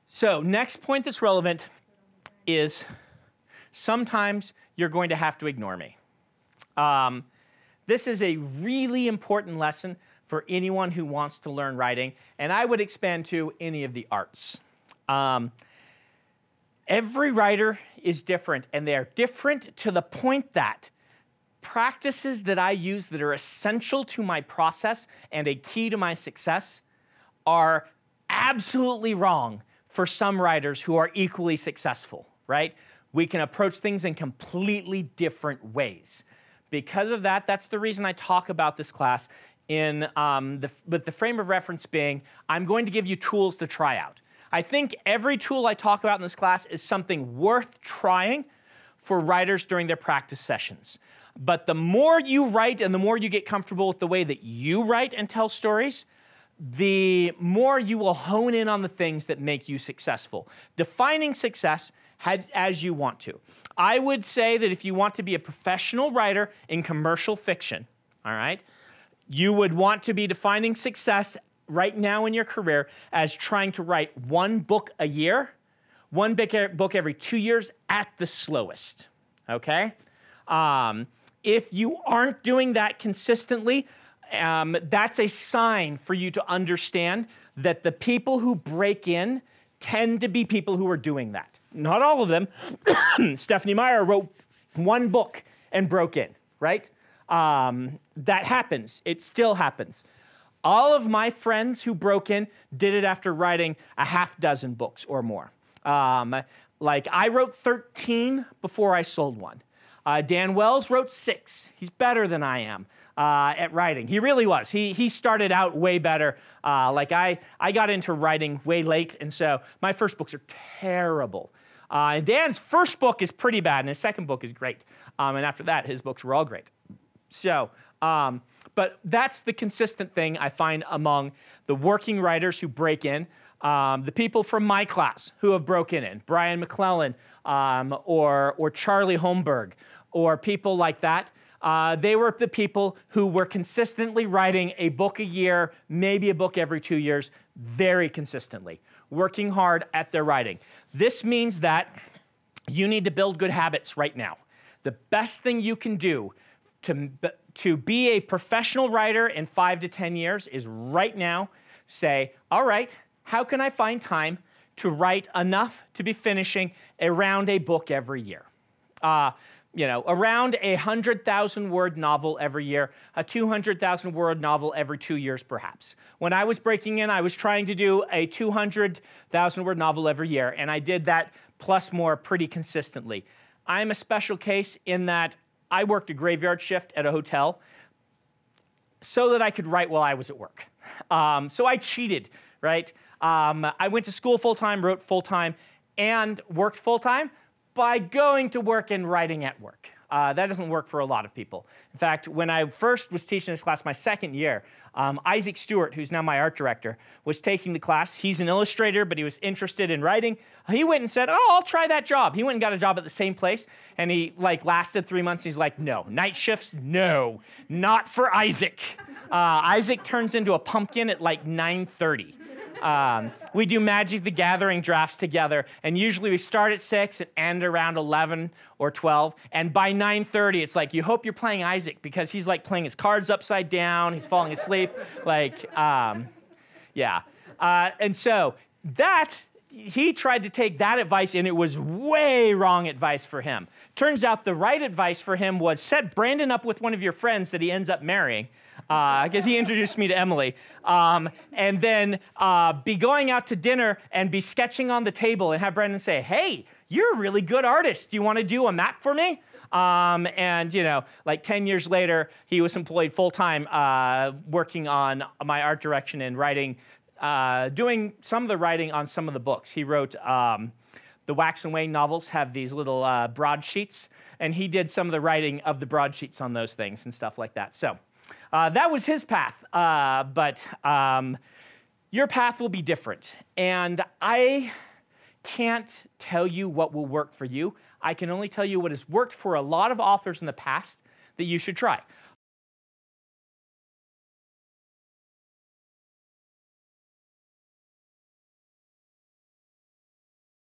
So next point that's relevant is sometimes you're going to have to ignore me. This is a really important lesson for anyone who wants to learn writing, and I would expand to any of the arts. Every writer is different, and they are different to the point that practices that I use that are essential to my process and a key to my success are absolutely wrong for some writers who are equally successful, right? We can approach things in completely different ways. Because of that, that's the reason I talk about this class in with the frame of reference being, I'm going to give you tools to try out. I think every tool I talk about in this class is something worth trying for writers during their practice sessions. But the more you write and the more you get comfortable with the way that you write and tell stories, the more you will hone in on the things that make you successful. Defining success as you want to. I would say that if you want to be a professional writer in commercial fiction, all right, you would want to be defining success right now in your career as trying to write one book a year, one book every 2 years at the slowest, okay? If you aren't doing that consistently, that's a sign for you to understand that the people who break in tend to be people who are doing that. Not all of them. Stephanie Meyer wrote one book and broke in, right? That happens. It still happens. All of my friends who broke in did it after writing a half dozen books or more. Like I wrote 13 before I sold one. Dan Wells wrote 6. He's better than I am at writing. He really was. He started out way better. Like I got into writing way late, and so my first books are terrible. Dan's first book is pretty bad, and his second book is great. And after that, his books were all great. So, but that's the consistent thing I find among the working writers who break in. The people from my class who have broken in, Brian McClellan or Charlie Holmberg, or people like that, they were the people who were consistently writing a book a year, maybe a book every 2 years, very consistently, working hard at their writing. This means that you need to build good habits right now. The best thing you can do to be a professional writer in 5 to 10 years is right now say, all right, how can I find time to write enough to be finishing around a book every year? You know, around a 100,000-word novel every year, a 200,000-word novel every 2 years, perhaps. When I was breaking in, I was trying to do a 200,000-word novel every year, and I did that plus more pretty consistently. I'm a special case in that I worked a graveyard shift at a hotel so that I could write while I was at work. So I cheated, right? I went to school full-time, wrote full-time, and worked full-time by going to work and writing at work. That doesn't work for a lot of people. In fact, when I first was teaching this class my second year, Isaac Stewart, who's now my art director, was taking the class. He's an illustrator, but he was interested in writing. He went and said, oh, I'll try that job. He went and got a job at the same place, and he lasted 3 months. He's like, no, night shifts, no, not for Isaac. Isaac turns into a pumpkin at like 9:30. We do Magic the Gathering drafts together, and usually we start at 6 and end around 11 or 12, and by 9:30, it's like, you hope you're playing Isaac, because he's like playing his cards upside down, he's falling asleep, like, yeah. And so he tried to take that advice, and it was way wrong advice for him. Turns out the right advice for him was set Brandon up with one of your friends that he ends up marrying, because he introduced me to Emily, and then be going out to dinner and be sketching on the table and have Brandon say, hey, you're a really good artist. Do you want to do a map for me? And, you know, like 10 years later, he was employed full-time working on my art direction and writing, doing some of the writing on some of the books. He wrote, the Wax and Wayne novels have these little broadsheets, and he did some of the writing of the broadsheets on those things and stuff like that. So that was his path, but your path will be different. And I can't tell you what will work for you. I can only tell you what has worked for a lot of authors in the past that you should try.